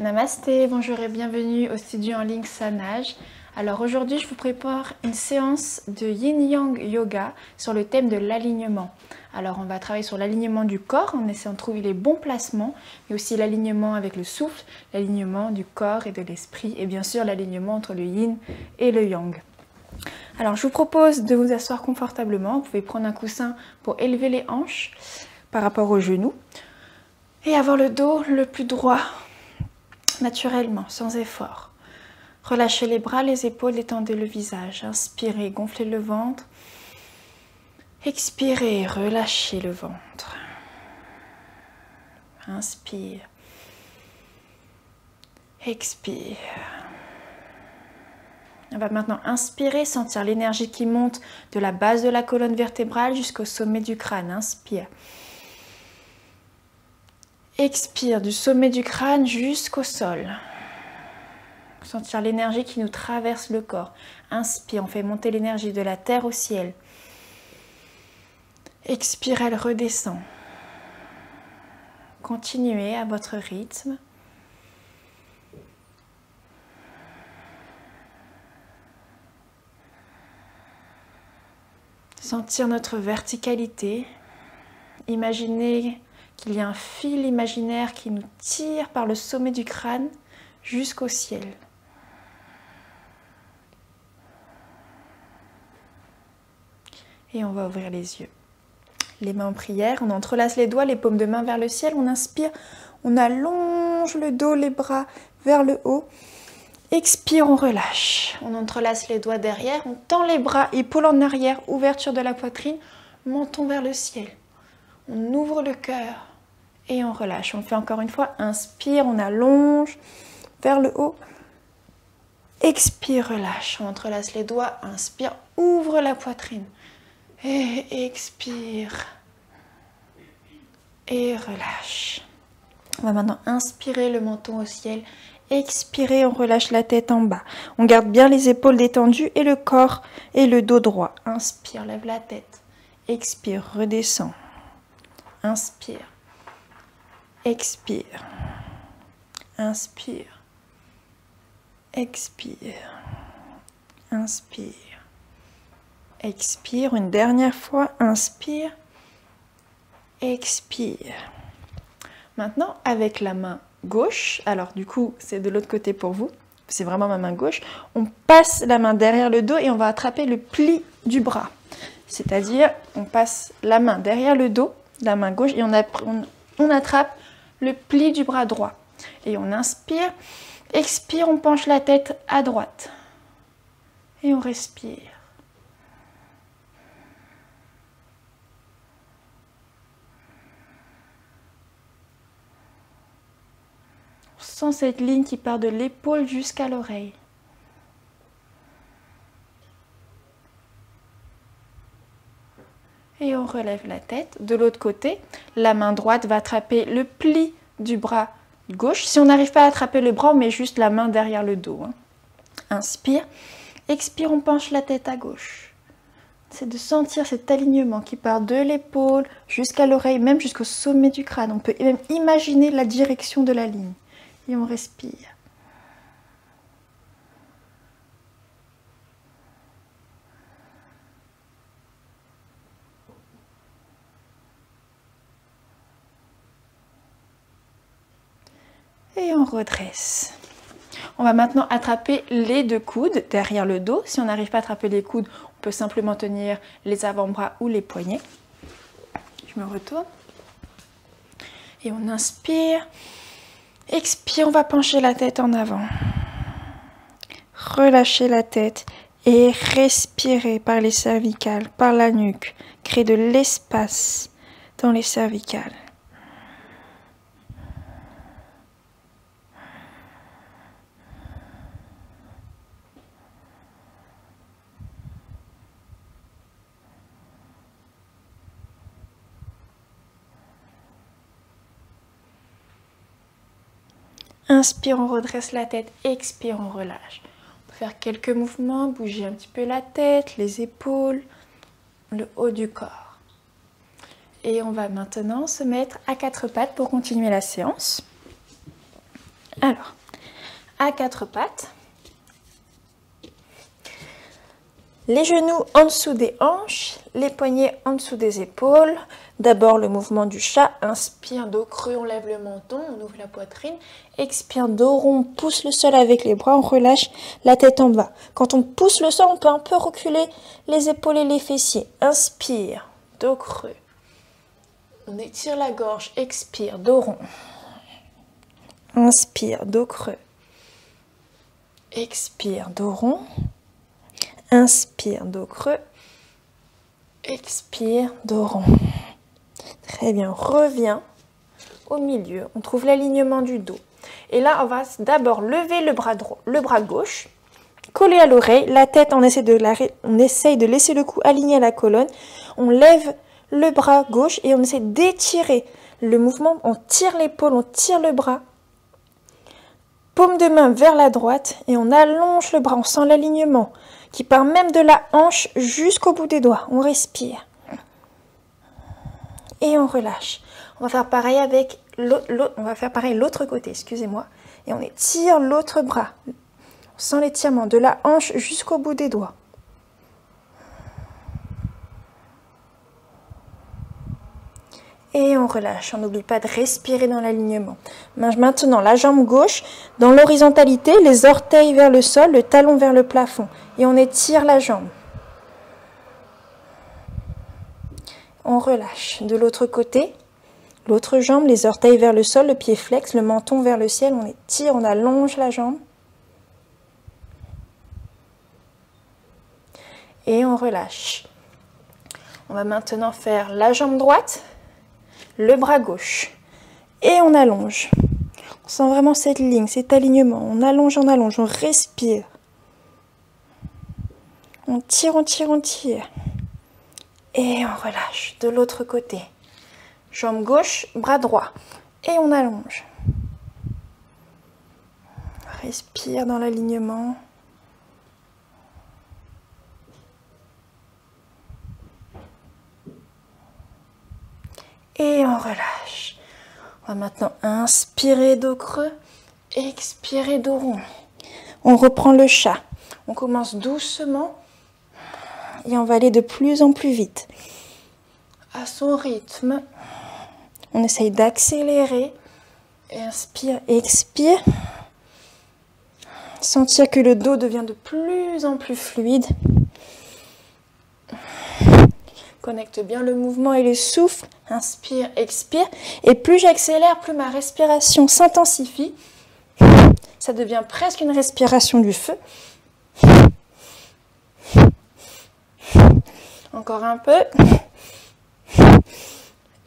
Namasté, bonjour et bienvenue au studio en ligne Sanage. Alors aujourd'hui je vous prépare une séance de Yin Yang Yoga sur le thème de l'alignement. Alors on va travailler sur l'alignement du corps en essayant de trouver les bons placements, mais aussi l'alignement avec le souffle, l'alignement du corps et de l'esprit et bien sûr l'alignement entre le Yin et le Yang. Alors je vous propose de vous asseoir confortablement, vous pouvez prendre un coussin pour élever les hanches par rapport aux genoux et avoir le dos le plus droit naturellement, sans effort. Relâchez les bras, les épaules, détendez le visage. Inspirez, gonflez le ventre. Expirez, relâchez le ventre. Inspire. Expire. On va maintenant inspirer, sentir l'énergie qui monte de la base de la colonne vertébrale jusqu'au sommet du crâne. Inspire. Expire du sommet du crâne jusqu'au sol. Sentir l'énergie qui nous traverse le corps. Inspire, on fait monter l'énergie de la terre au ciel. Expire, elle redescend. Continuez à votre rythme. Sentir notre verticalité. Imaginez qu'il y a un fil imaginaire qui nous tire par le sommet du crâne jusqu'au ciel. Et on va ouvrir les yeux. Les mains en prière, on entrelace les doigts, les paumes de main vers le ciel. On inspire, on allonge le dos, les bras vers le haut. Expire, on relâche. On entrelace les doigts derrière, on tend les bras, épaules en arrière, ouverture de la poitrine, menton vers le ciel. On ouvre le cœur et on relâche. On fait encore une fois, inspire, on allonge vers le haut. Expire, relâche. On entrelace les doigts, inspire, ouvre la poitrine. Et expire. Et relâche. On va maintenant inspirer le menton au ciel. Expirer, on relâche la tête en bas. On garde bien les épaules détendues et le corps et le dos droit. Inspire, lève la tête. Expire, redescend. Inspire. Expire. Inspire. Expire. Inspire. Expire. Une dernière fois. Inspire. Expire. Maintenant, avec la main gauche, alors du coup, c'est de l'autre côté pour vous. C'est vraiment ma main gauche. On passe la main derrière le dos et on va attraper le pli du bras. C'est-à-dire, on passe la main derrière le dos, la main gauche, et on attrape le pli du bras droit. Et on inspire, expire, on penche la tête à droite. Et on respire. On sent cette ligne qui part de l'épaule jusqu'à l'oreille. Et on relève la tête. De l'autre côté, la main droite va attraper le pli du bras gauche. Si on n'arrive pas à attraper le bras, on met juste la main derrière le dos. Inspire. Expire, on penche la tête à gauche. C'est de sentir cet alignement qui part de l'épaule jusqu'à l'oreille, même jusqu'au sommet du crâne. On peut même imaginer la direction de la ligne. Et on respire. Et on redresse. On va maintenant attraper les deux coudes derrière le dos. Si on n'arrive pas à attraper les coudes, on peut simplement tenir les avant-bras ou les poignets. Je me retourne. Et on inspire. Expire, on va pencher la tête en avant. Relâchez la tête et respirez par les cervicales, par la nuque. Créez de l'espace dans les cervicales. Inspire, on redresse la tête. Expire, on relâche. On peut faire quelques mouvements, bouger un petit peu la tête, les épaules, le haut du corps. Et on va maintenant se mettre à quatre pattes pour continuer la séance. Alors, à quatre pattes. Les genoux en dessous des hanches, les poignets en dessous des épaules. D'abord le mouvement du chat. Inspire, dos creux, on lève le menton, on ouvre la poitrine. Expire, dos rond, on pousse le sol avec les bras, on relâche la tête en bas. Quand on pousse le sol, on peut un peu reculer les épaules et les fessiers. Inspire, dos creux. On étire la gorge, expire, dos rond. Inspire, dos creux. Expire, dos rond. Inspire, dos creux. Expire, dos rond. Très bien, reviens au milieu. On trouve l'alignement du dos. Et là, on va d'abord lever le bras gauche, coller à l'oreille. La tête, on essaye de laisser le cou aligné à la colonne. On lève le bras gauche et on essaie d'étirer le mouvement. On tire l'épaule, on tire le bras. Paume de main vers la droite et on allonge le bras. On sent l'alignement qui part même de la hanche jusqu'au bout des doigts. On respire. Et on relâche. On va faire pareil avec l'autre côté, excusez-moi. Et on étire l'autre bras. On sent l'étirement de la hanche jusqu'au bout des doigts. Et on relâche. On n'oublie pas de respirer dans l'alignement. Maintenant, la jambe gauche, dans l'horizontalité, les orteils vers le sol, le talon vers le plafond. Et on étire la jambe. On relâche. De l'autre côté, l'autre jambe, les orteils vers le sol, le pied flex, le menton vers le ciel. On étire, on allonge la jambe. Et on relâche. On va maintenant faire la jambe droite, le bras gauche. Et on allonge. On sent vraiment cette ligne, cet alignement. On allonge, on respire. On tire, on tire, on tire. Et on relâche. De l'autre côté. Jambe gauche, bras droit. Et on allonge. Respire dans l'alignement. Et on relâche. On va maintenant inspirer dos creux, expirer dos rond. On reprend le chat. On commence doucement et on va aller de plus en plus vite. À son rythme, on essaye d'accélérer. Inspire, expire. Sentir que le dos devient de plus en plus fluide. Connecte bien le mouvement et le souffle. Inspire, expire. Et plus j'accélère, plus ma respiration s'intensifie. Ça devient presque une respiration du feu. Encore un peu.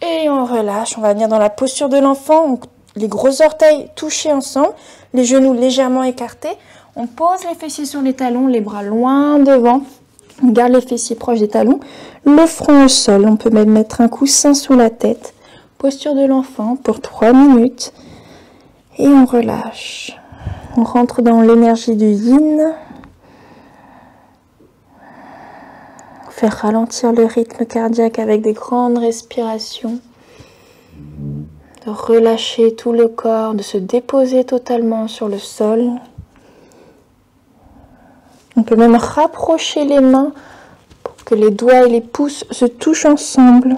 Et on relâche. On va venir dans la posture de l'enfant. Les gros orteils touchés ensemble. Les genoux légèrement écartés. On pose les fessiers sur les talons, les bras loin devant. On garde les fessiers proches des talons, le front au sol. On peut même mettre un coussin sous la tête. Posture de l'enfant pour 3 minutes. Et on relâche. On rentre dans l'énergie du yin. Faire ralentir le rythme cardiaque avec des grandes respirations. De relâcher tout le corps, de se déposer totalement sur le sol. On peut même rapprocher les mains pour que les doigts et les pouces se touchent ensemble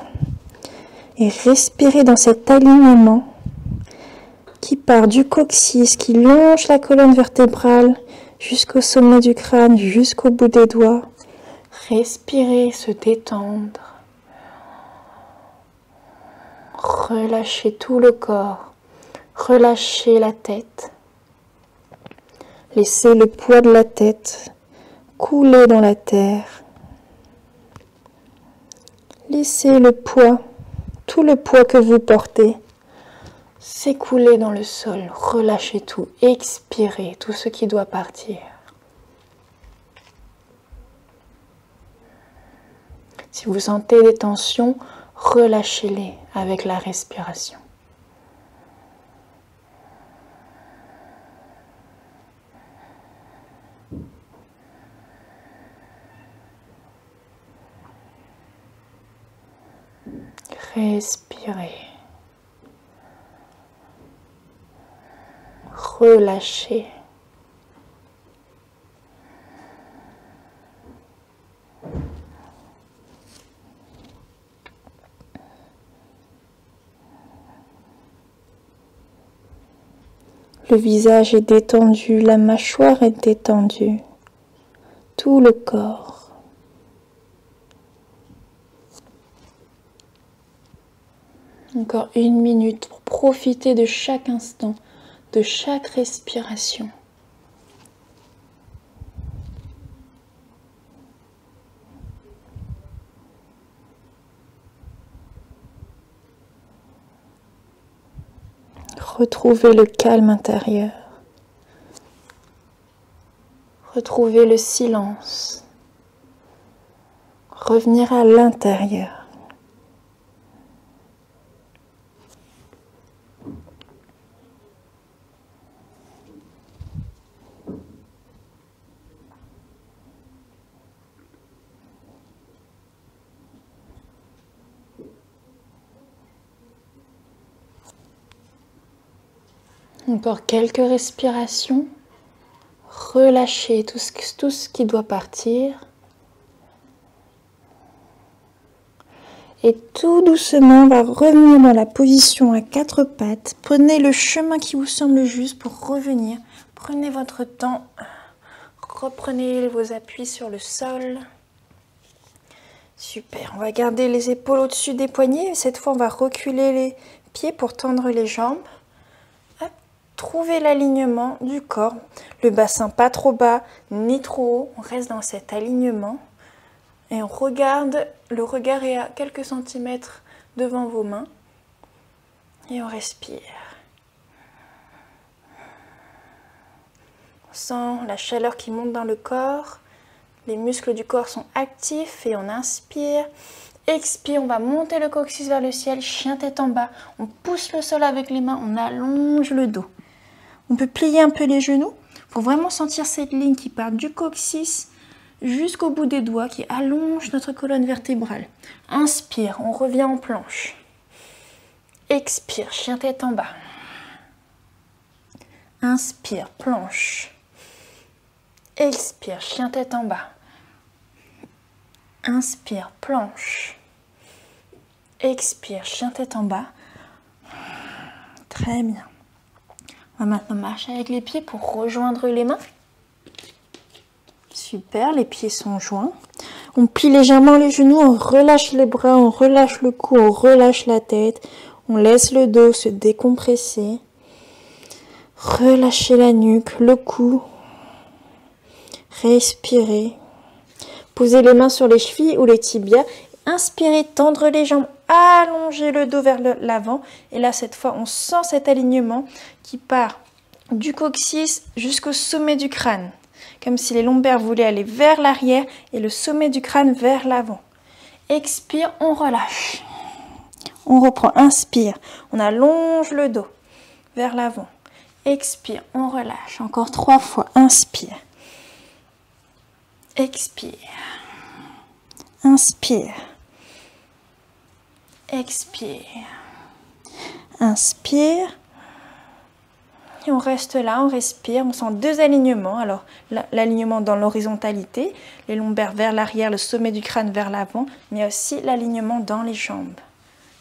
et respirer dans cet alignement qui part du coccyx, qui longe la colonne vertébrale jusqu'au sommet du crâne, jusqu'au bout des doigts. Respirer, se détendre. Relâcher tout le corps, relâcher la tête. Laissez le poids de la tête couler dans la terre. Laissez le poids, tout le poids que vous portez, s'écouler dans le sol. Relâchez tout, expirez tout ce qui doit partir. Si vous sentez des tensions, relâchez-les avec la respiration. Respirez. relâchez. Le visage est détendu, la mâchoire est détendue, tout le corps. Encore 1 minute pour profiter de chaque instant, de chaque respiration. Retrouvez le calme intérieur. Retrouvez le silence. Revenir à l'intérieur. Encore quelques respirations. Relâchez tout ce qui doit partir. Et tout doucement, on va revenir dans la position à 4 pattes. Prenez le chemin qui vous semble juste pour revenir. Prenez votre temps. Reprenez vos appuis sur le sol. Super, on va garder les épaules au-dessus des poignets. Cette fois, on va reculer les pieds pour tendre les jambes. Trouvez l'alignement du corps, le bassin pas trop bas ni trop haut, on reste dans cet alignement et on regarde, le regard est à quelques centimètres devant vos mains et on respire. On sent la chaleur qui monte dans le corps, les muscles du corps sont actifs et on inspire. Expire, on va monter le coccyx vers le ciel, chien tête en bas, on pousse le sol avec les mains, on allonge le dos. On peut plier un peu les genoux pour vraiment sentir cette ligne qui part du coccyx jusqu'au bout des doigts qui allonge notre colonne vertébrale. Inspire, on revient en planche. Expire, chien tête en bas. Inspire, planche. Expire, chien tête en bas. Inspire, planche. Expire, chien tête en bas. Très bien. On va maintenant marcher avec les pieds pour rejoindre les mains. Super, les pieds sont joints. On plie légèrement les genoux, on relâche les bras, on relâche le cou, on relâche la tête. On laisse le dos se décompresser. Relâchez la nuque, le cou. Respirez. Posez les mains sur les chevilles ou les tibias. Inspirez, tendre les jambes, allongez le dos vers l'avant. Et là, cette fois, on sent cet alignement qui part du coccyx jusqu'au sommet du crâne. Comme si les lombaires voulaient aller vers l'arrière et le sommet du crâne vers l'avant. Expire, on relâche. On reprend, inspire, on allonge le dos vers l'avant. Expire, on relâche. Encore 3 fois, inspire. Expire. Inspire. Expire. Inspire. Et on reste là, on respire. On sent 2 alignements. Alors, l'alignement dans l'horizontalité, les lombaires vers l'arrière, le sommet du crâne vers l'avant, mais aussi l'alignement dans les jambes,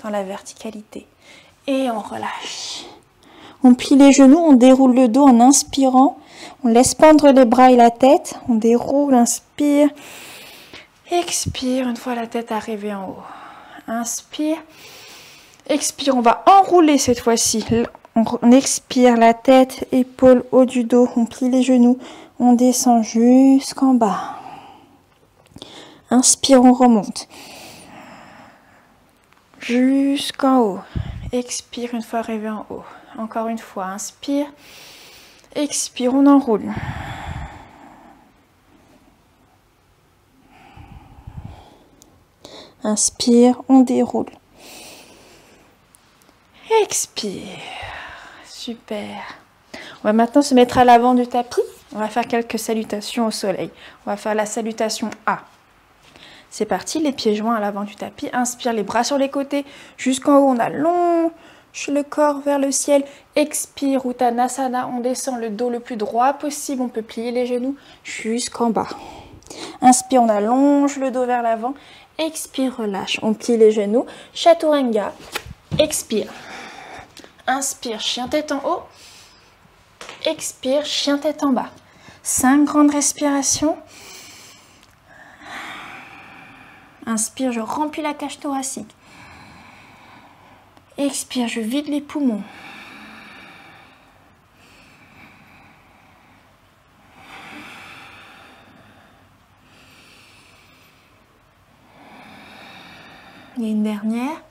dans la verticalité. Et on relâche. On plie les genoux, on déroule le dos en inspirant. On laisse pendre les bras et la tête. On déroule, inspire. Expire, une fois la tête arrivée en haut. Inspire. Expire, on va enrouler cette fois-ci. On expire, la tête, épaules, haut du dos. On plie les genoux. On descend jusqu'en bas. Inspire, on remonte. Jusqu'en haut. Expire, une fois arrivé en haut. Encore une fois, inspire. Expire, on enroule. Inspire, on déroule. Expire. Super. On va maintenant se mettre à l'avant du tapis. On va faire quelques salutations au soleil. On va faire la salutation A. C'est parti, les pieds joints à l'avant du tapis. Inspire, les bras sur les côtés. Jusqu'en haut, on allonge le corps vers le ciel. Expire, Uttanasana, on descend le dos le plus droit possible. On peut plier les genoux jusqu'en bas. Inspire, on allonge le dos vers l'avant. Expire, relâche, on plie les genoux. Chaturanga, expire. Inspire, chien tête en haut. Expire, chien tête en bas. 5 grandes respirations. Inspire, je remplis la cage thoracique. Expire, je vide les poumons. Et une dernière.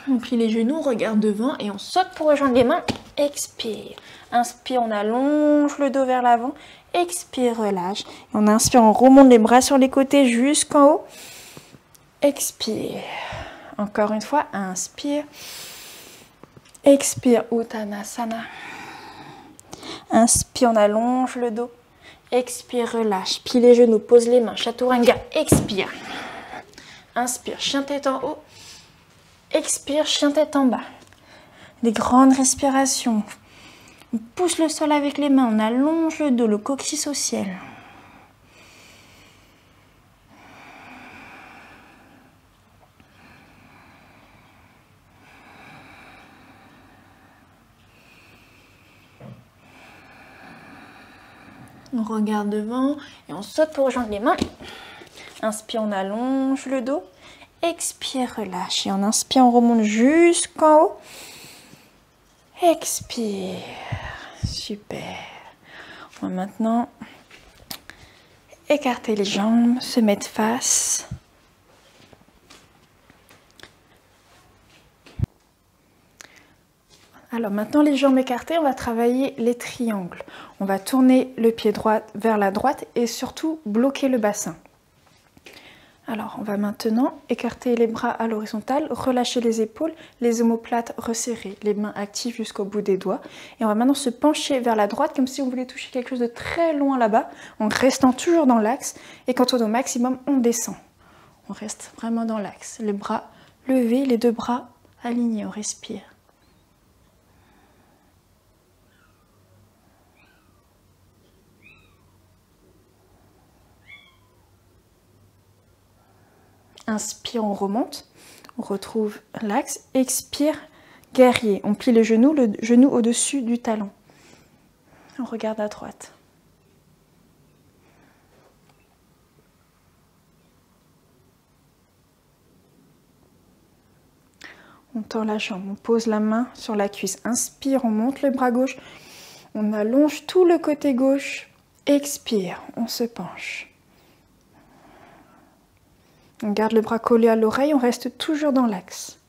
On plie les genoux, on regarde devant et on saute pour rejoindre les mains. Expire. Inspire, on allonge le dos vers l'avant. Expire, relâche. Et on inspire, on remonte les bras sur les côtés jusqu'en haut. Expire. Encore une fois, inspire. Expire, Uttanasana. Inspire, on allonge le dos. Expire, relâche. Plie les genoux, pose les mains. Chaturanga, expire. Inspire, chien tête en haut. Expire, chien tête en bas. Des grandes respirations. On pousse le sol avec les mains, on allonge le dos, le coccyx au ciel. On regarde devant et on saute pour rejoindre les mains. Inspire, on allonge le dos. Expire, relâche. Et on inspire, on remonte jusqu'en haut. Expire. Super. On va maintenant écarter les jambes, se mettre face. Alors maintenant les jambes écartées, on va travailler les triangles. On va tourner le pied droit vers la droite et surtout bloquer le bassin. Alors on va maintenant écarter les bras à l'horizontale, relâcher les épaules, les omoplates resserrées, les mains actives jusqu'au bout des doigts. Et on va maintenant se pencher vers la droite comme si on voulait toucher quelque chose de très loin là-bas, en restant toujours dans l'axe. Et quand on est au maximum, on descend. On reste vraiment dans l'axe. Les bras levés, les deux bras alignés, on respire. Inspire, on remonte, on retrouve l'axe. Expire, guerrier. On plie le genou au-dessus du talon. On regarde à droite. On tend la jambe, on pose la main sur la cuisse. Inspire, on monte le bras gauche. On allonge tout le côté gauche. Expire, on se penche. On garde le bras collé à l'oreille, on reste toujours dans l'axe.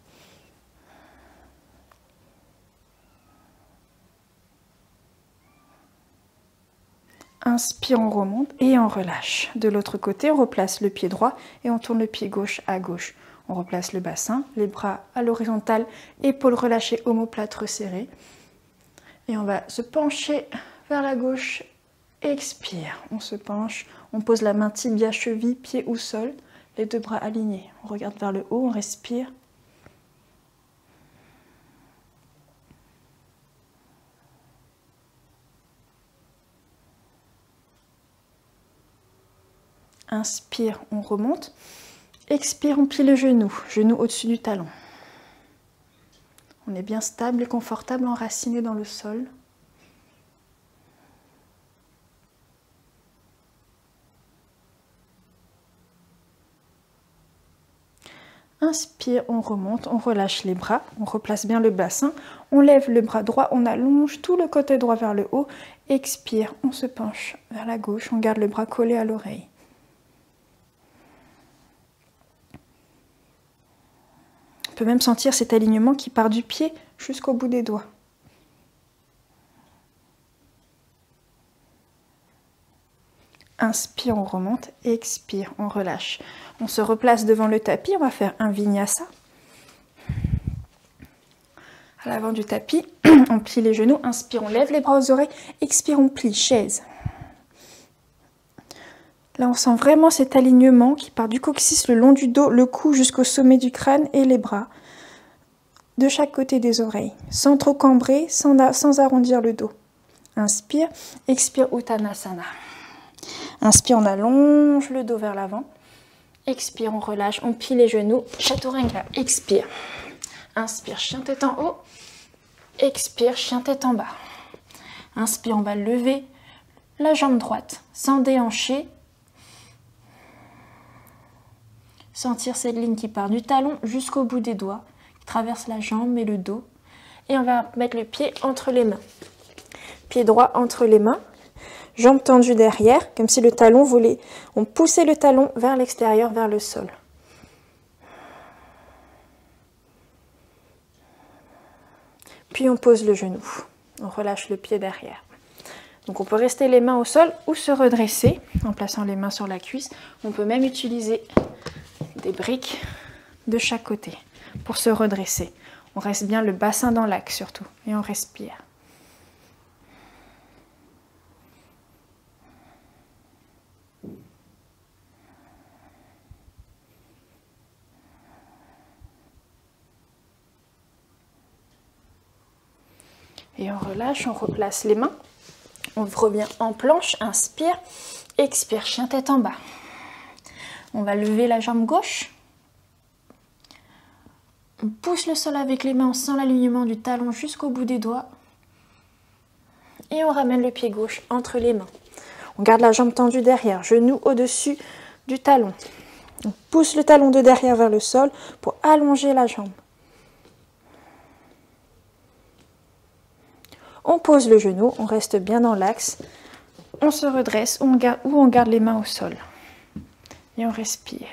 Inspire, on remonte et on relâche. De l'autre côté, on replace le pied droit et on tourne le pied gauche à gauche. On replace le bassin, les bras à l'horizontale, épaules relâchées, omoplate resserrée. Et on va se pencher vers la gauche. Expire, on se penche, on pose la main tibia, cheville, pied ou sol. Les deux bras alignés. On regarde vers le haut, on respire. Inspire, on remonte. Expire, on plie le genou au-dessus du talon. On est bien stable et confortable, enraciné dans le sol. Inspire, on remonte, on relâche les bras, on replace bien le bassin, on lève le bras droit, on allonge tout le côté droit vers le haut. Expire, on se penche vers la gauche, on garde le bras collé à l'oreille. On peut même sentir cet alignement qui part du pied jusqu'au bout des doigts. Inspire, on remonte, expire, on relâche. On se replace devant le tapis, on va faire un vinyasa. À l'avant du tapis, on plie les genoux, inspire, on lève les bras aux oreilles, expire, on plie, chaise. Là, on sent vraiment cet alignement qui part du coccyx le long du dos, le cou jusqu'au sommet du crâne et les bras, de chaque côté des oreilles, sans trop cambrer, sans arrondir le dos. Inspire, expire Uttanasana. Inspire, on allonge le dos vers l'avant. Expire, on relâche, on plie les genoux. Chaturanga, expire. Inspire, chien tête en haut. Expire, chien tête en bas. Inspire, on va lever la jambe droite sans déhancher. Sentir cette ligne qui part du talon jusqu'au bout des doigts, qui traverse la jambe et le dos. Et on va mettre le pied entre les mains. Pied droit entre les mains. Jambes tendues derrière, comme si le talon voulait. On poussait le talon vers l'extérieur, vers le sol. Puis on pose le genou. On relâche le pied derrière. Donc on peut rester les mains au sol ou se redresser en plaçant les mains sur la cuisse. On peut même utiliser des briques de chaque côté pour se redresser. On reste bien le bassin dans l'axe surtout et on respire. Et on relâche, on replace les mains. On revient en planche, inspire, expire, chien tête en bas. On va lever la jambe gauche. On pousse le sol avec les mains, on sent l'alignement du talon jusqu'au bout des doigts. Et on ramène le pied gauche entre les mains. On garde la jambe tendue derrière, genou au-dessus du talon. On pousse le talon de derrière vers le sol pour allonger la jambe. On pose le genou, on reste bien dans l'axe, on se redresse ou on garde les mains au sol. Et on respire.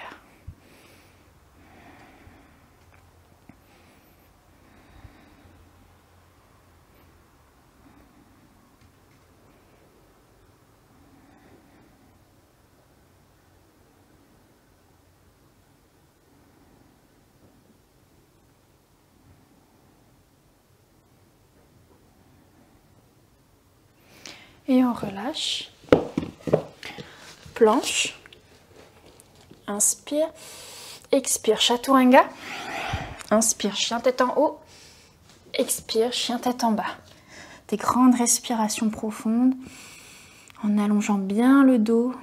Et on relâche. Planche. Inspire. Expire, Chaturanga. Inspire, chien tête en haut. Expire, chien tête en bas. Des grandes respirations profondes en allongeant bien le dos.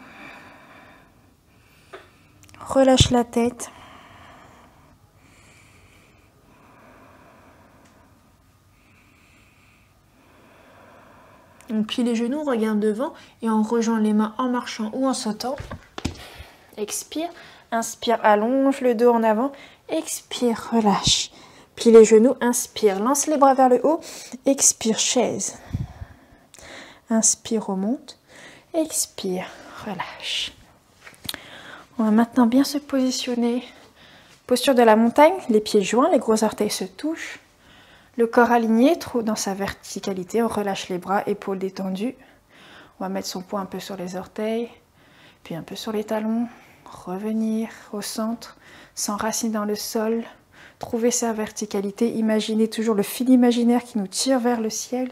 Relâche la tête. On plie les genoux, on regarde devant et on rejoint les mains en marchant ou en sautant. Expire, inspire, allonge le dos en avant. Expire, relâche. Plie les genoux, inspire, lance les bras vers le haut. Expire, chaise. Inspire, remonte. Expire, relâche. On va maintenant bien se positionner. Posture de la montagne, les pieds joints, les gros orteils se touchent. Le corps aligné, trop dans sa verticalité, on relâche les bras, épaules détendues. On va mettre son poids un peu sur les orteils, puis un peu sur les talons. Revenir au centre, s'enraciner dans le sol, trouver sa verticalité. Imaginez toujours le fil imaginaire qui nous tire vers le ciel.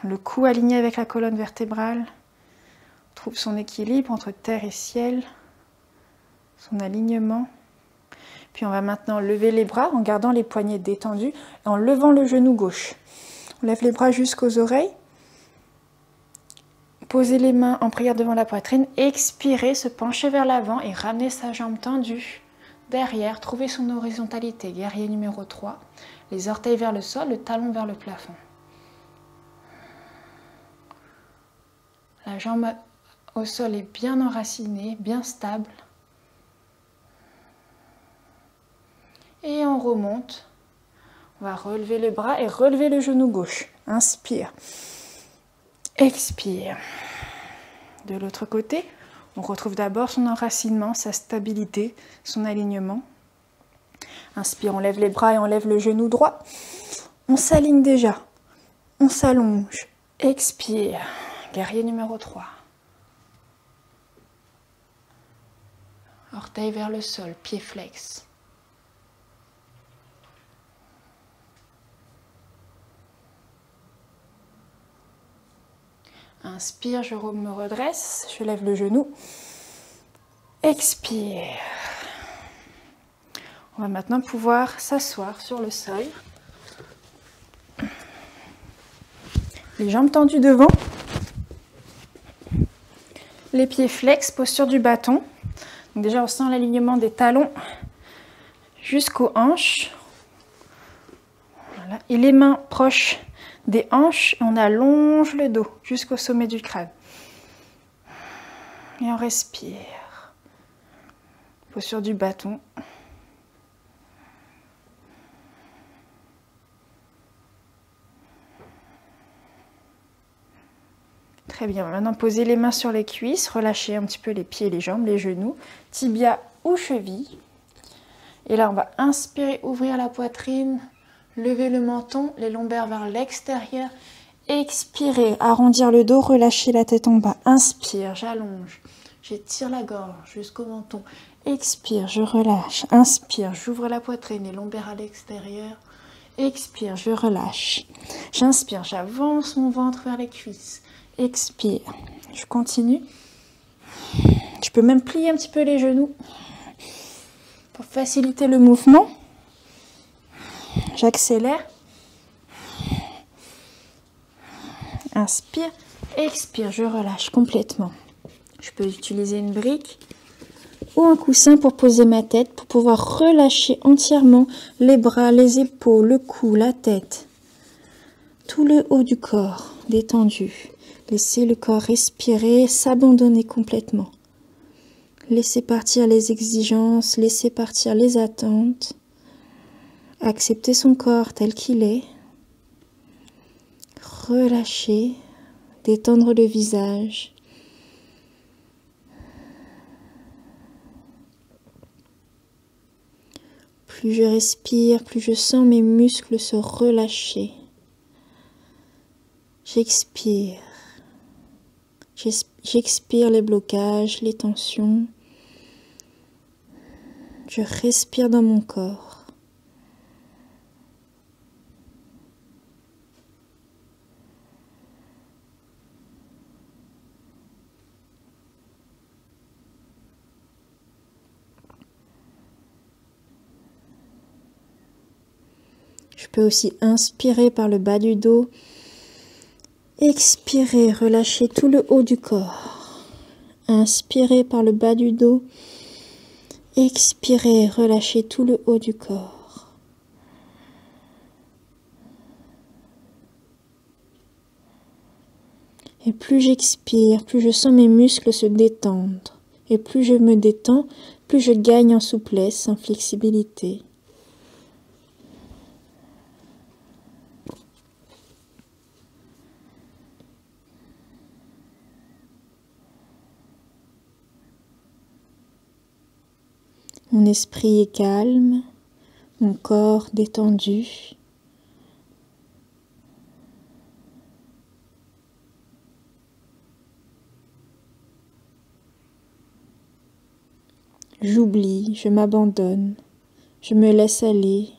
Le cou aligné avec la colonne vertébrale. On trouve son équilibre entre terre et ciel, son alignement. Puis on va maintenant lever les bras en gardant les poignets détendus et en levant le genou gauche. On lève les bras jusqu'aux oreilles. Posez les mains en prière devant la poitrine. Expirez, se pencher vers l'avant et ramener sa jambe tendue. Derrière, trouvez son horizontalité. Guerrier numéro 3. Les orteils vers le sol, le talon vers le plafond. La jambe au sol est bien enracinée, bien stable. Et on remonte. On va relever le bras et relever le genou gauche. Inspire. Expire. De l'autre côté, on retrouve d'abord son enracinement, sa stabilité, son alignement. Inspire, on lève les bras et on lève le genou droit. On s'aligne déjà. On s'allonge. Expire. Guerrier numéro 3. Orteil vers le sol, pied flex. Inspire, je me redresse, je lève le genou. Expire. On va maintenant pouvoir s'asseoir sur le sol. Les jambes tendues devant. Les pieds flex, posture du bâton. Donc déjà, on sent l'alignement des talons jusqu'aux hanches. Voilà. Et les mains proches des hanches. On allonge le dos jusqu'au sommet du crâne. Et on respire. Posture du bâton. Très bien, maintenant posez les mains sur les cuisses, relâchez un petit peu les pieds, les jambes, les genoux, tibia ou cheville. Et là, on va inspirer, ouvrir la poitrine, lever le menton, les lombaires vers l'extérieur. Expirez, arrondir le dos, relâchez la tête en bas. Inspire, j'allonge, j'étire la gorge jusqu'au menton. Expire, je relâche. Inspire, j'ouvre la poitrine, les lombaires à l'extérieur. Expire, je relâche. J'inspire, j'avance mon ventre vers les cuisses. Expire, je continue. Je peux même plier un petit peu les genoux pour faciliter le mouvement. J'accélère. Inspire, expire, je relâche complètement. Je peux utiliser une brique ou un coussin pour poser ma tête, pour pouvoir relâcher entièrement les bras, les épaules, le cou, la tête. Tout le haut du corps détendu. Laissez le corps respirer, s'abandonner complètement. Laissez partir les exigences, laissez partir les attentes. Acceptez son corps tel qu'il est. Relâcher, détendre le visage. Plus je respire, plus je sens mes muscles se relâcher. J'expire. J'expire les blocages, les tensions. Je respire dans mon corps. Je peux aussi inspirer par le bas du dos. Expirez, relâchez tout le haut du corps. Inspirez par le bas du dos. Expirez, relâchez tout le haut du corps. Et plus j'expire, plus je sens mes muscles se détendre. Et plus je me détends, plus je gagne en souplesse, en flexibilité. Mon esprit est calme, mon corps détendu. J'oublie, je m'abandonne, je me laisse aller.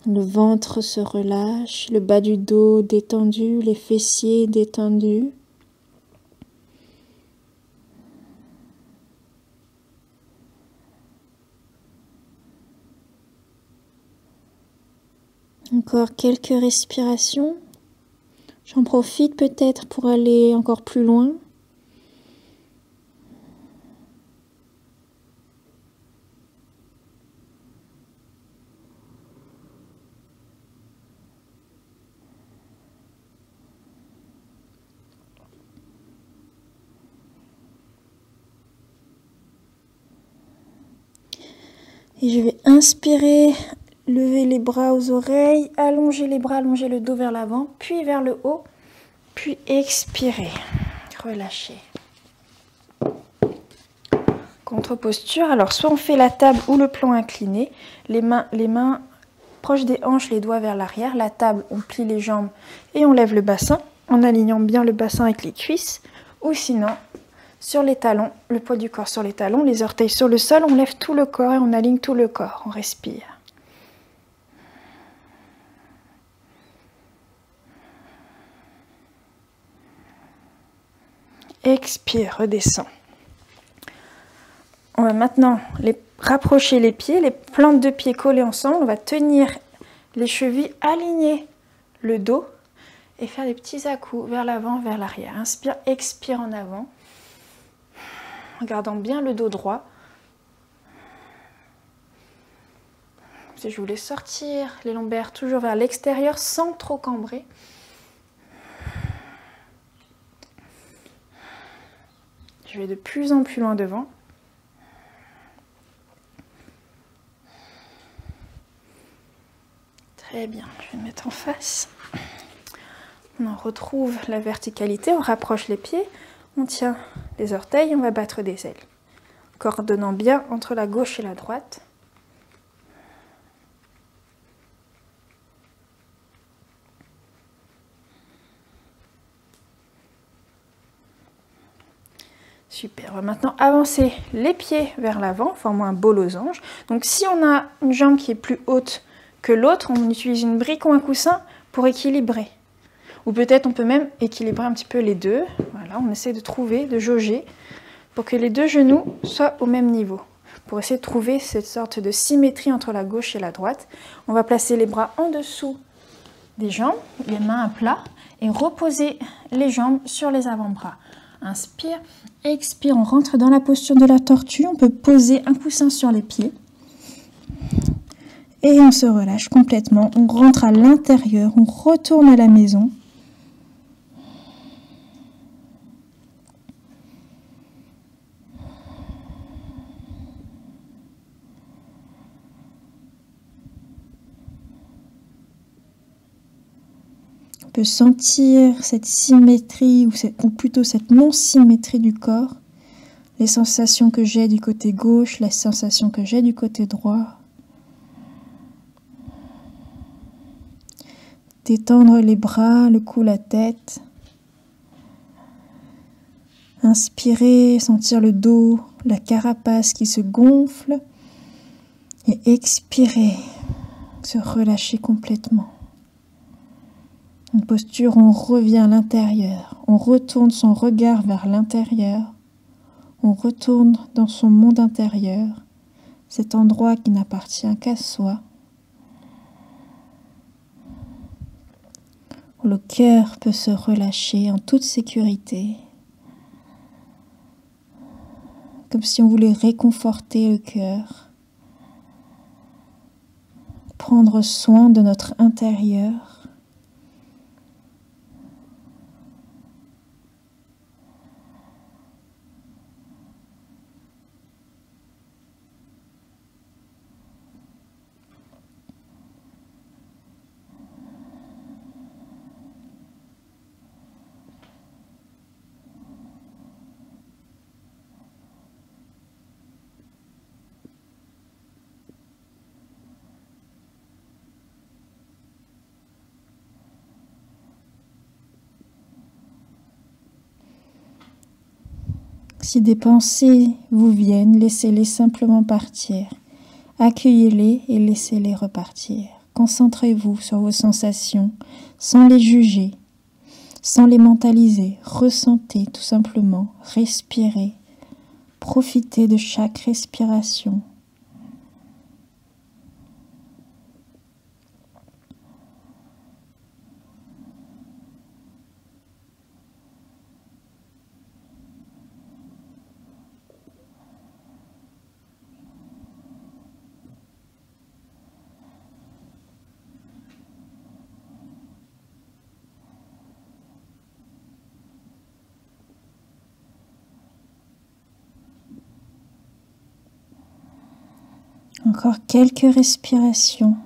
Le ventre se relâche, le bas du dos détendu, les fessiers détendus. Encore quelques respirations. J'en profite peut-être pour aller encore plus loin. Et je vais inspirer, lever les bras aux oreilles, allonger les bras, allonger le dos vers l'avant, puis vers le haut, puis expirer, relâcher. Contre-posture, alors soit on fait la table ou le plan incliné, les mains proche des hanches, les doigts vers l'arrière. La table, on plie les jambes et on lève le bassin en alignant bien le bassin avec les cuisses. Ou sinon, sur les talons, le poids du corps sur les talons, les orteils sur le sol, on lève tout le corps et on aligne tout le corps. On respire. Expire, redescend. On va maintenant rapprocher les pieds, les plantes de pieds collées ensemble. On va tenir les chevilles, aligner le dos et faire des petits à-coups vers l'avant, vers l'arrière. Inspire, expire en avant. En gardant bien le dos droit. Si je voulais sortir les lombaires toujours vers l'extérieur sans trop cambrer. Je vais de plus en plus loin devant. Très bien, je vais me mettre en face. On retrouve la verticalité, on rapproche les pieds, on tient les orteils, on va battre des ailes. Coordonnant bien entre la gauche et la droite. Super, on va maintenant avancer les pieds vers l'avant, formant un beau losange. Donc si on a une jambe qui est plus haute que l'autre, on utilise une brique ou un coussin pour équilibrer. Ou peut-être on peut même équilibrer un petit peu les deux. Voilà, on essaie de trouver, de jauger, pour que les deux genoux soient au même niveau. Pour essayer de trouver cette sorte de symétrie entre la gauche et la droite. On va placer les bras en dessous des jambes, les mains à plat, et reposer les jambes sur les avant-bras. Inspire, expire, on rentre dans la posture de la tortue. On peut poser un coussin sur les pieds. Et on se relâche complètement. On rentre à l'intérieur, on retourne à la maison. On peut sentir cette symétrie ou plutôt cette non-symétrie du corps, les sensations que j'ai du côté gauche, les sensations que j'ai du côté droit. Détendre les bras, le cou, la tête. Inspirer, sentir le dos, la carapace qui se gonfle. Et expirer, se relâcher complètement. Une posture où on revient à l'intérieur, on retourne son regard vers l'intérieur, on retourne dans son monde intérieur, cet endroit qui n'appartient qu'à soi, où le cœur peut se relâcher en toute sécurité, comme si on voulait réconforter le cœur, prendre soin de notre intérieur. Si des pensées vous viennent, laissez-les simplement partir. Accueillez-les et laissez-les repartir. Concentrez-vous sur vos sensations, sans les juger, sans les mentaliser. Ressentez tout simplement, respirez, profitez de chaque respiration. Encore quelques respirations.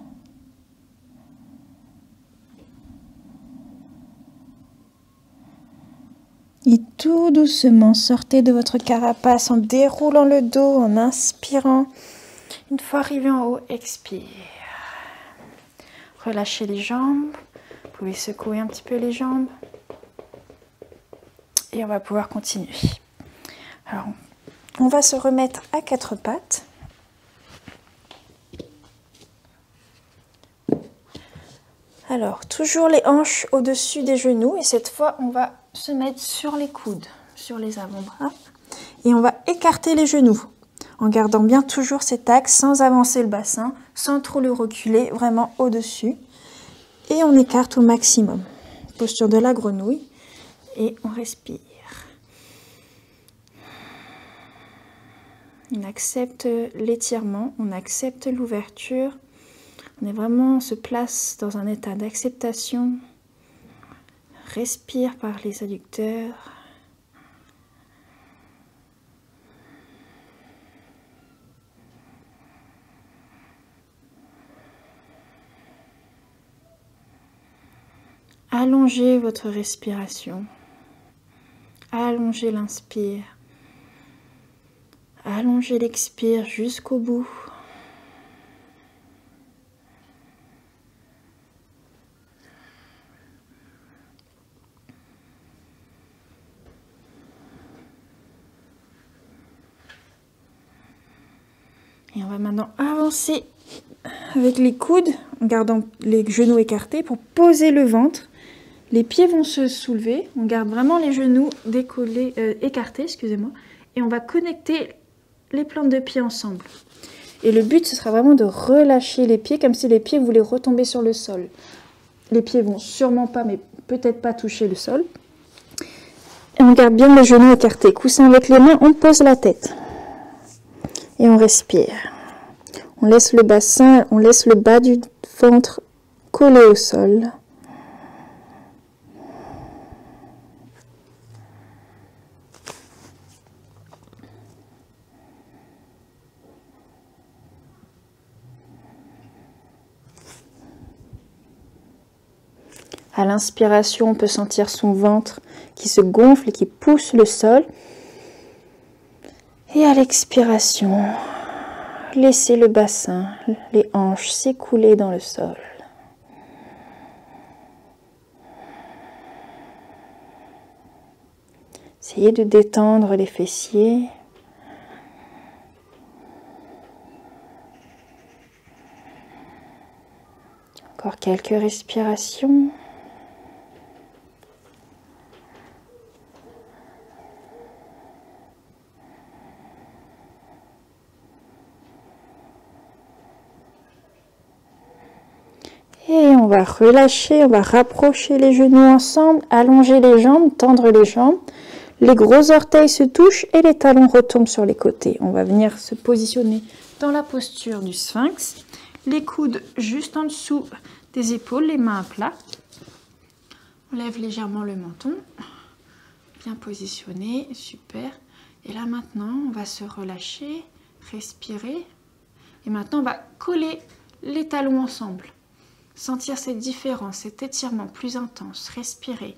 Et tout doucement, sortez de votre carapace en déroulant le dos, en inspirant. Une fois arrivé en haut, expire. relâchez les jambes. Vous pouvez secouer un petit peu les jambes. Et on va pouvoir continuer. Alors, on va se remettre à quatre pattes. Alors, toujours les hanches au-dessus des genoux. Et cette fois, on va se mettre sur les coudes, sur les avant-bras. Et on va écarter les genoux, en gardant bien toujours cet axe, sans avancer le bassin, sans trop le reculer, vraiment au-dessus. Et on écarte au maximum. Posture de la grenouille. Et on respire. On accepte l'étirement, on accepte l'ouverture. On se place dans un état d'acceptation. Respire par les adducteurs. Allongez votre respiration. Allongez l'inspire. Allongez l'expire jusqu'au bout. Et on va maintenant avancer avec les coudes, en gardant les genoux écartés pour poser le ventre. Les pieds vont se soulever. On garde vraiment les genoux décollés, écartés, excusez-moi. Et on va connecter les plantes de pieds ensemble. Et le but, ce sera vraiment de relâcher les pieds, comme si les pieds voulaient retomber sur le sol. Les pieds vont sûrement pas, mais peut-être pas toucher le sol. Et on garde bien les genoux écartés. Coussin avec les mains, on pose la tête. Et on respire. On laisse le bassin, on laisse le bas du ventre collé au sol. À l'inspiration, on peut sentir son ventre qui se gonfle et qui pousse le sol. Et à l'expiration, laissez le bassin, les hanches s'écouler dans le sol. Essayez de détendre les fessiers. Encore quelques respirations. Et on va relâcher, on va rapprocher les genoux ensemble, allonger les jambes, tendre les jambes. Les gros orteils se touchent et les talons retombent sur les côtés. On va venir se positionner dans la posture du sphinx. Les coudes juste en dessous des épaules, les mains à plat. On lève légèrement le menton. Bien positionné, super. Et là maintenant, on va se relâcher, respirer. Et maintenant, on va coller les talons ensemble. Sentir cette différence, cet étirement plus intense. Respirer.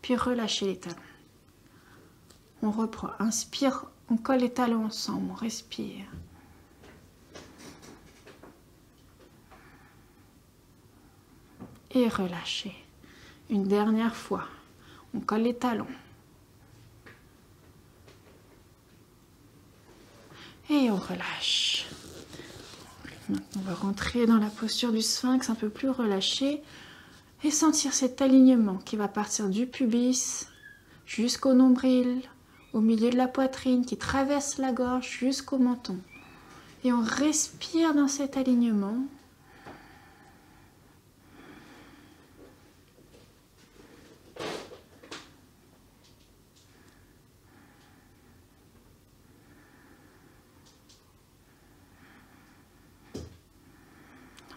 Puis relâcher les talons. On reprend. Inspire, on colle les talons ensemble. On respire. Et relâcher. Une dernière fois. On colle les talons. Et on relâche. Maintenant, on va rentrer dans la posture du sphinx un peu plus relâché et sentir cet alignement qui va partir du pubis jusqu'au nombril, au milieu de la poitrine, qui traverse la gorge jusqu'au menton. Et on respire dans cet alignement.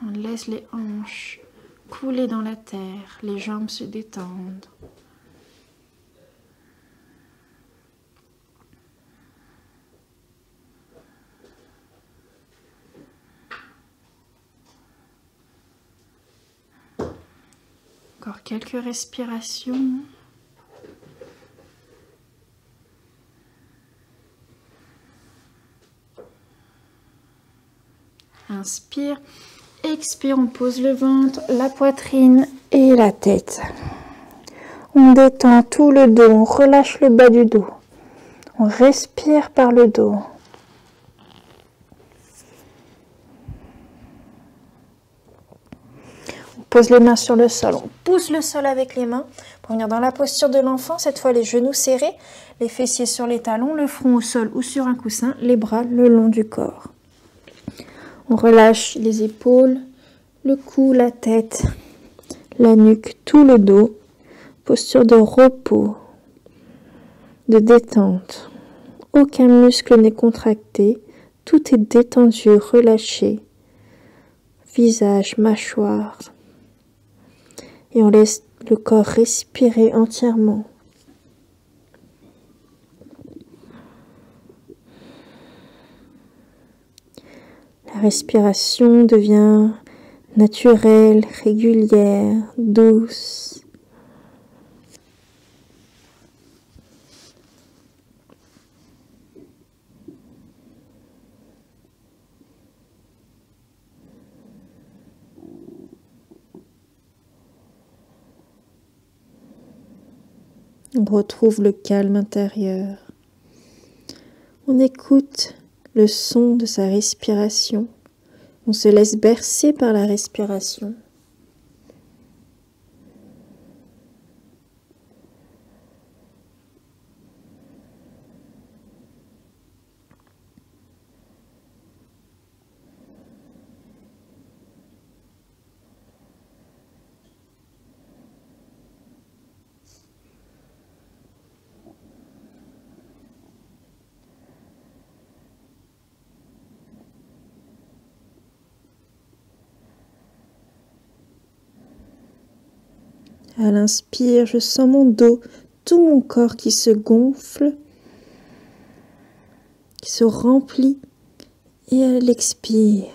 On laisse les hanches couler dans la terre, les jambes se détendent. Encore quelques respirations. Inspire. Expire, on pose le ventre, la poitrine et la tête. On détend tout le dos, on relâche le bas du dos. On respire par le dos. On pose les mains sur le sol, on pousse le sol avec les mains pour venir dans la posture de l'enfant. Cette fois, les genoux serrés, les fessiers sur les talons, le front au sol ou sur un coussin, les bras le long du corps. On relâche les épaules, le cou, la tête, la nuque, tout le dos. Posture de repos, de détente. Aucun muscle n'est contracté, tout est détendu, relâché. Visage, mâchoire. Et on laisse le corps respirer entièrement. La respiration devient naturelle, régulière, douce. On retrouve le calme intérieur. On écoute le son de sa respiration. On se laisse bercer par la respiration. À l'inspire, je sens mon dos, tout mon corps qui se gonfle, qui se remplit. Et à l'expire,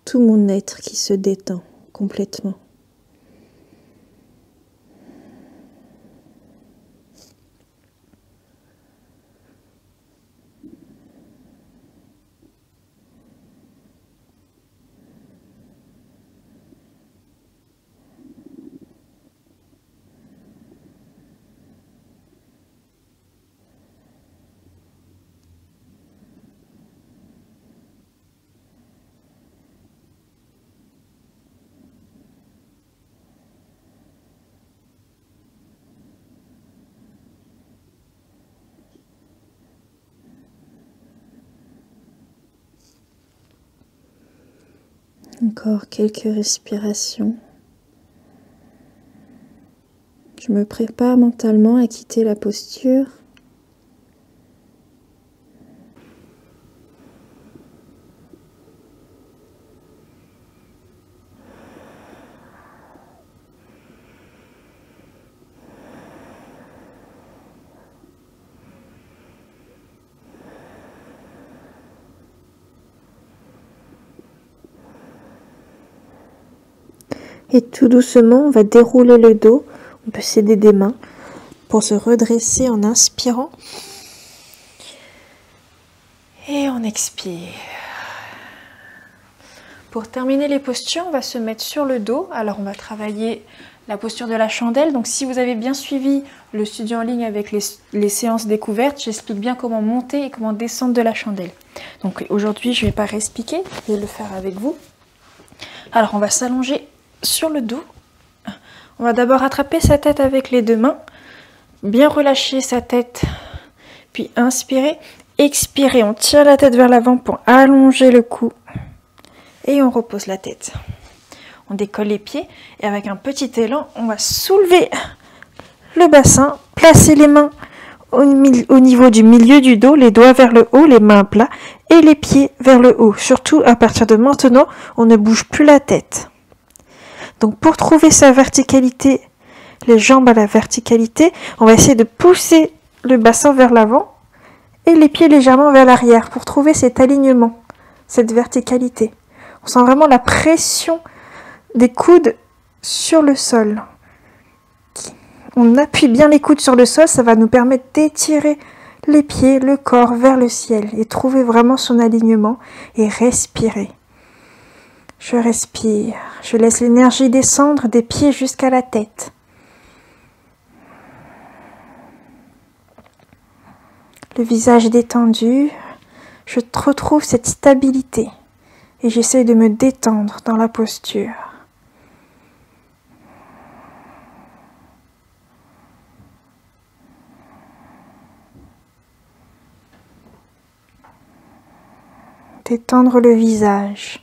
tout mon être qui se détend complètement. Encore quelques respirations. Je me prépare mentalement à quitter la posture. Et tout doucement, on va dérouler le dos. On peut s'aider des mains pour se redresser en inspirant. Et on expire. Pour terminer les postures, on va se mettre sur le dos. Alors on va travailler la posture de la chandelle. Donc si vous avez bien suivi le studio en ligne avec les séances découvertes, j'explique bien comment monter et comment descendre de la chandelle. Donc aujourd'hui, je ne vais pas réexpliquer, je vais le faire avec vous. Alors on va s'allonger sur le dos. On va d'abord attraper sa tête avec les deux mains, bien relâcher sa tête, puis inspirer, expirer, on tire la tête vers l'avant pour allonger le cou et on repose la tête. On décolle les pieds et avec un petit élan, on va soulever le bassin, placer les mains au niveau du milieu du dos, les doigts vers le haut, les mains à plat et les pieds vers le haut. Surtout à partir de maintenant, on ne bouge plus la tête. Donc pour trouver sa verticalité, les jambes à la verticalité, on va essayer de pousser le bassin vers l'avant et les pieds légèrement vers l'arrière pour trouver cet alignement, cette verticalité. On sent vraiment la pression des coudes sur le sol. On appuie bien les coudes sur le sol, ça va nous permettre d'étirer les pieds, le corps vers le ciel et trouver vraiment son alignement et respirer. Je respire, je laisse l'énergie descendre des pieds jusqu'à la tête. Le visage détendu, je retrouve cette stabilité et j'essaie de me détendre dans la posture. Détendre le visage.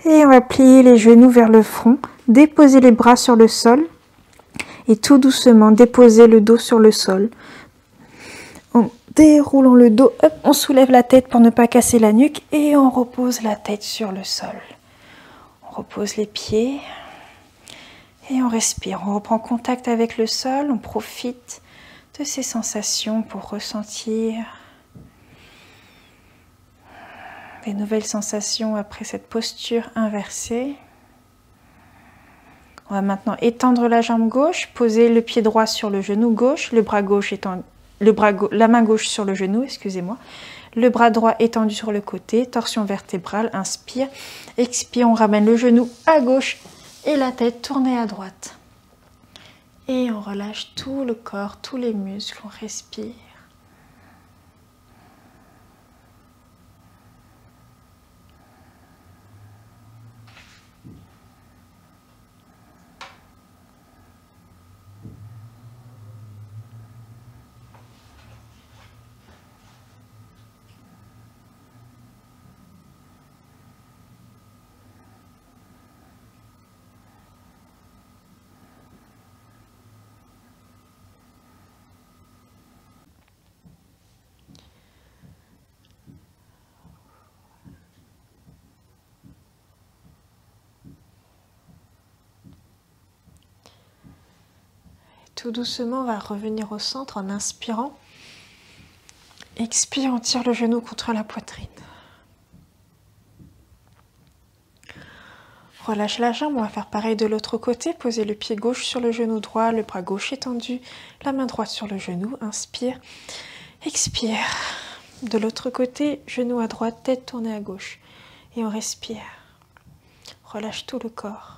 Et on va plier les genoux vers le front, déposer les bras sur le sol et tout doucement déposer le dos sur le sol. En déroulant le dos, hop, on soulève la tête pour ne pas casser la nuque et on repose la tête sur le sol. On repose les pieds et on respire. On reprend contact avec le sol, on profite de ces sensations pour ressentir des nouvelles sensations après cette posture inversée. On va maintenant étendre la jambe gauche, poser le pied droit sur le genou gauche, le bras gauche étendu, la main gauche sur le genou, excusez-moi. Le bras droit étendu sur le côté, torsion vertébrale, inspire. Expire, on ramène le genou à gauche et la tête tournée à droite. Et on relâche tout le corps, tous les muscles, on respire. Tout doucement, on va revenir au centre en inspirant. Expire, on tire le genou contre la poitrine. Relâche la jambe, on va faire pareil de l'autre côté. Posez le pied gauche sur le genou droit, le bras gauche étendu, la main droite sur le genou. Inspire, expire. De l'autre côté, genou à droite, tête tournée à gauche. Et on respire. Relâche tout le corps.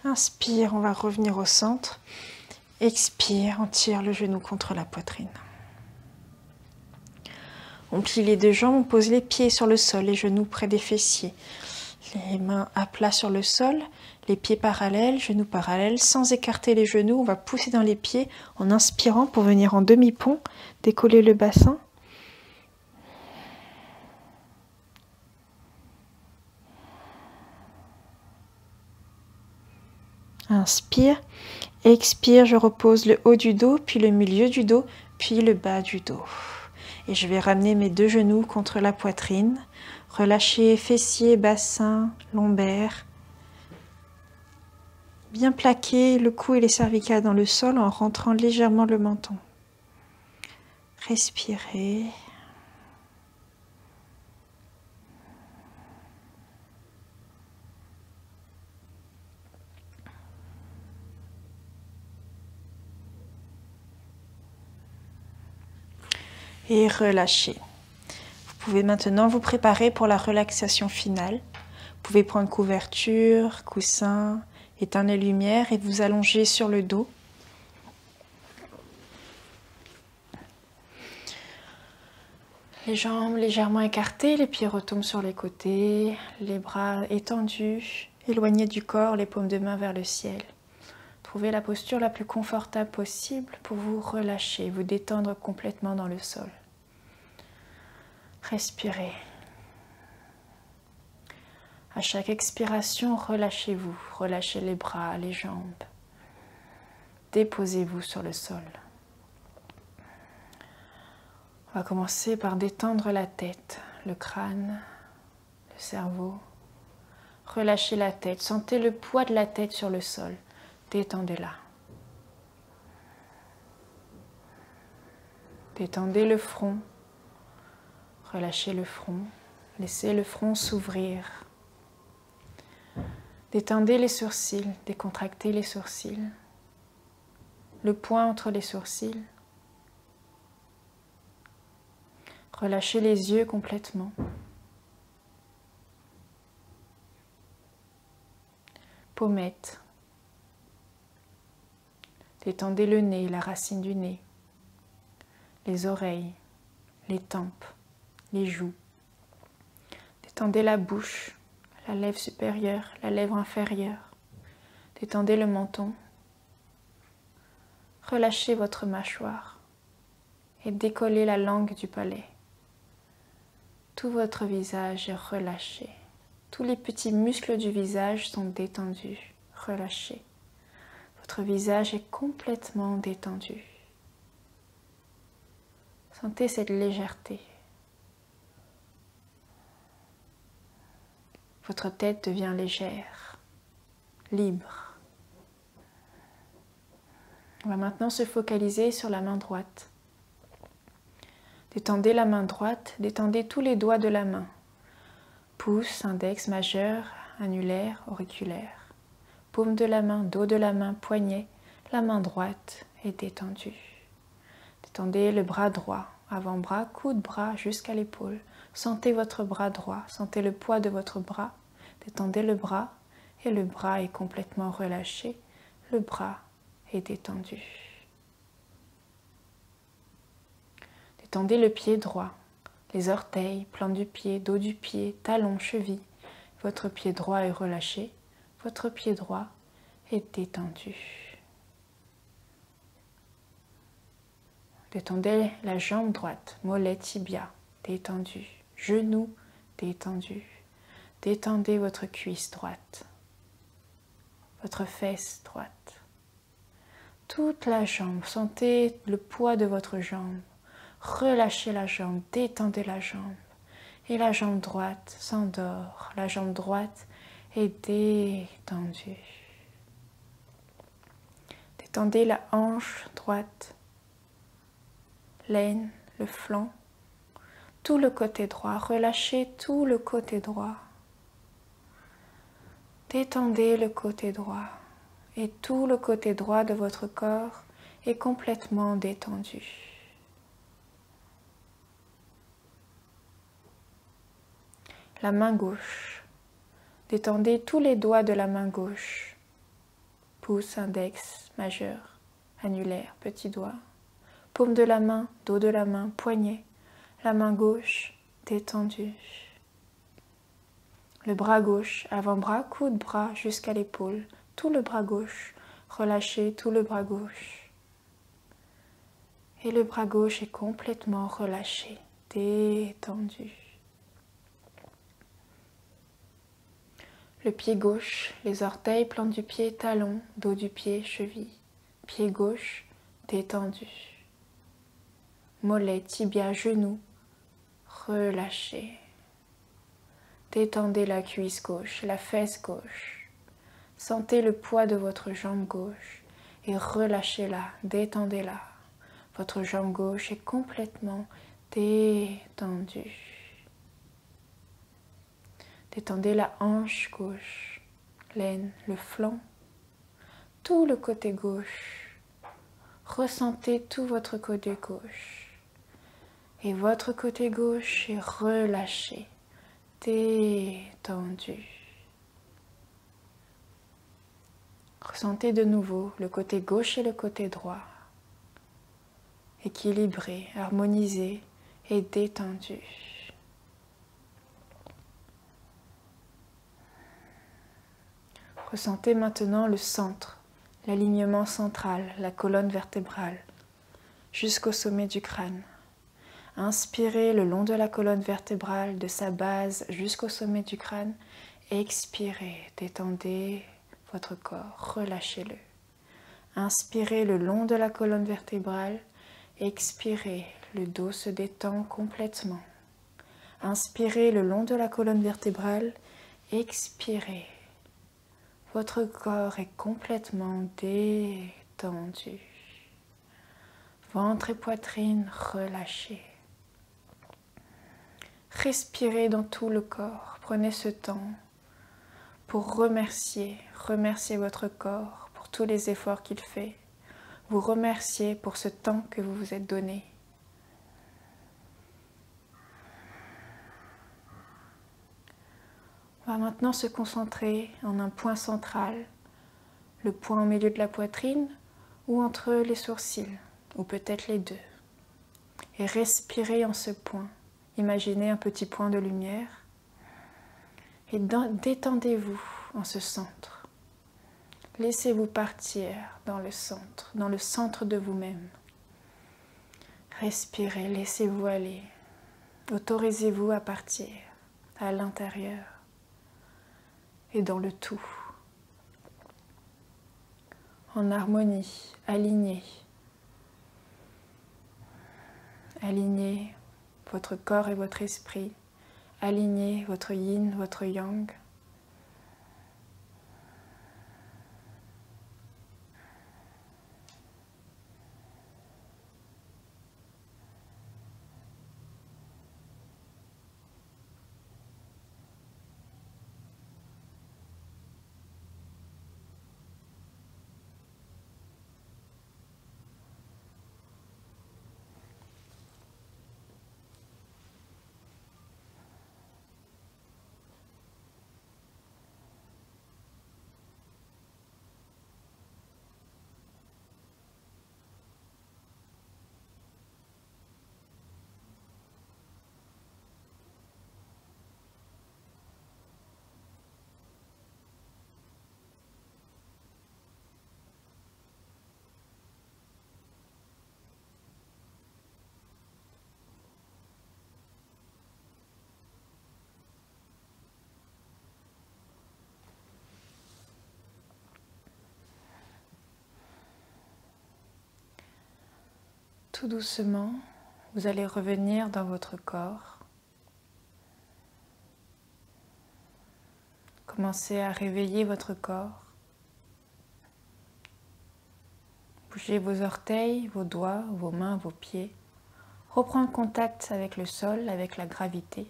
Inspire, on va revenir au centre. Expire, on tire le genou contre la poitrine. On plie les deux jambes, on pose les pieds sur le sol, les genoux près des fessiers. Les mains à plat sur le sol, les pieds parallèles, genoux parallèles. Sans écarter les genoux, on va pousser dans les pieds en inspirant pour venir en demi-pont, décoller le bassin. Inspire, expire, je repose le haut du dos, puis le milieu du dos, puis le bas du dos. Et je vais ramener mes deux genoux contre la poitrine, relâcher fessiers, bassin, lombaire. Bien plaquer le cou et les cervicales dans le sol en rentrant légèrement le menton. Respirez. Et relâchez. Vous pouvez maintenant vous préparer pour la relaxation finale. Vous pouvez prendre couverture, coussin, éteindre les lumières et vous allonger sur le dos. Les jambes légèrement écartées, les pieds retombent sur les côtés, les bras étendus, éloignés du corps, les paumes de main vers le ciel. Trouvez la posture la plus confortable possible pour vous relâcher, vous détendre complètement dans le sol. Respirez. À chaque expiration, relâchez-vous, relâchez les bras, les jambes. Déposez-vous sur le sol. On va commencer par détendre la tête, le crâne, le cerveau. Relâchez la tête, sentez le poids de la tête sur le sol. Détendez-la. Détendez le front. Relâchez le front. Laissez le front s'ouvrir. Détendez les sourcils, décontractez les sourcils. Le point entre les sourcils. Relâchez les yeux complètement. Pommettes. Détendez le nez, la racine du nez. Les oreilles, les tempes, les joues. Détendez la bouche, la lèvre supérieure, la lèvre inférieure. Détendez le menton. Relâchez votre mâchoire et décollez la langue du palais. Tout votre visage est relâché. Tous les petits muscles du visage sont détendus, relâchés. Votre visage est complètement détendu. Sentez cette légèreté. Votre tête devient légère, libre. On va maintenant se focaliser sur la main droite. Détendez la main droite, détendez tous les doigts de la main. Pouce, index, majeur, annulaire, auriculaire. Paume de la main, dos de la main, poignet. La main droite est détendue. Détendez le bras droit, avant-bras, coude bras jusqu'à l'épaule. Sentez votre bras droit, sentez le poids de votre bras. Détendez le bras et le bras est complètement relâché. Le bras est détendu. Détendez le pied droit, les orteils, plante du pied, dos du pied, talons, chevilles. Votre pied droit est relâché, votre pied droit est détendu. Détendez la jambe droite, mollet, tibia, détendu. Genou, détendu. Détendez votre cuisse droite, votre fesse droite. Toute la jambe, sentez le poids de votre jambe. Relâchez la jambe, détendez la jambe. Et la jambe droite s'endort. La jambe droite est détendue. Détendez la hanche droite, l'aine, le flanc, tout le côté droit. Relâchez tout le côté droit. Détendez le côté droit. Et tout le côté droit de votre corps est complètement détendu. La main gauche. Détendez tous les doigts de la main gauche. Pouce, index, majeur, annulaire, petit doigt. Paume de la main, dos de la main, poignet. La main gauche détendue. Le bras gauche, avant-bras, coude, bras jusqu'à l'épaule. Tout le bras gauche. Relâchez tout le bras gauche. Et le bras gauche est complètement relâché, détendu. Le pied gauche, les orteils, plante du pied, talon, dos du pied, cheville. Pied gauche, détendu. Mollet, tibia, genou, relâché. Détendez la cuisse gauche, la fesse gauche. Sentez le poids de votre jambe gauche et relâchez-la, détendez-la. Votre jambe gauche est complètement détendue. Détendez la hanche gauche, l'aine, le flanc, tout le côté gauche. Ressentez tout votre côté gauche. Et votre côté gauche est relâché, détendu. Ressentez de nouveau le côté gauche et le côté droit, équilibré, harmonisé et détendu. Ressentez maintenant le centre, l'alignement central, la colonne vertébrale, jusqu'au sommet du crâne. Inspirez le long de la colonne vertébrale, de sa base jusqu'au sommet du crâne, Expirez, détendez votre corps, relâchez-le. Inspirez le long de la colonne vertébrale. Expirez, le dos se détend complètement. Inspirez le long de la colonne vertébrale. Expirez. Votre corps est complètement détendu. Ventre et poitrine relâchés. Respirez dans tout le corps. Prenez ce temps pour remercier votre corps pour tous les efforts qu'il fait. Vous remercier pour ce temps que vous vous êtes donné. On va maintenant se concentrer en un point central, le point au milieu de la poitrine ou entre les sourcils, ou peut-être les deux. Et respirez en ce point. Imaginez un petit point de lumière et détendez-vous en ce centre. Laissez-vous partir dans le centre de vous-même. Respirez, laissez-vous aller. Autorisez-vous à partir à l'intérieur et dans le tout. En harmonie, aligné. Alignez votre corps et votre esprit. Alignez votre yin, votre yang. Tout doucement, vous allez revenir dans votre corps. Commencez à réveiller votre corps. Bougez vos orteils, vos doigts, vos mains, vos pieds. Reprendre contact avec le sol, avec la gravité.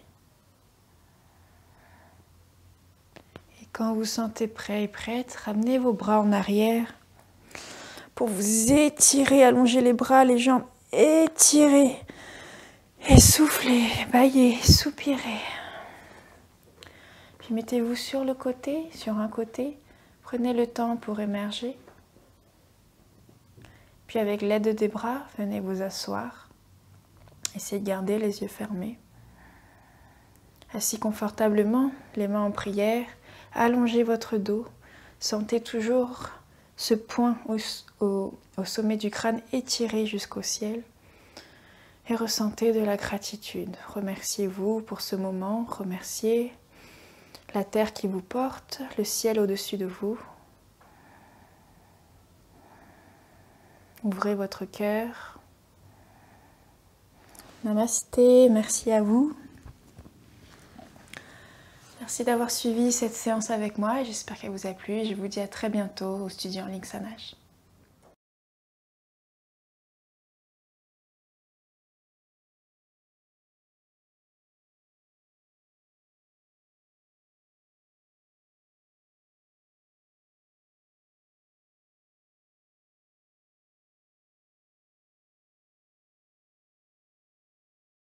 Et quand vous sentez prêt et prête, ramenez vos bras en arrière pour vous étirer, allonger les bras, les jambes. Étirez, essoufflez, baillez, soupirez. Puis mettez-vous sur le côté, sur un côté. Prenez le temps pour émerger. Puis avec l'aide des bras, venez vous asseoir. Essayez de garder les yeux fermés. Assis confortablement, les mains en prière, allongez votre dos. Sentez toujours ce point au sommet du crâne étiré jusqu'au ciel. Et ressentez de la gratitude. Remerciez-vous pour ce moment. Remerciez la terre qui vous porte, le ciel au-dessus de vous. Ouvrez votre cœur. Namasté, merci à vous. Merci d'avoir suivi cette séance avec moi et j'espère qu'elle vous a plu. Je vous dis à très bientôt au studio en ligne Sanage.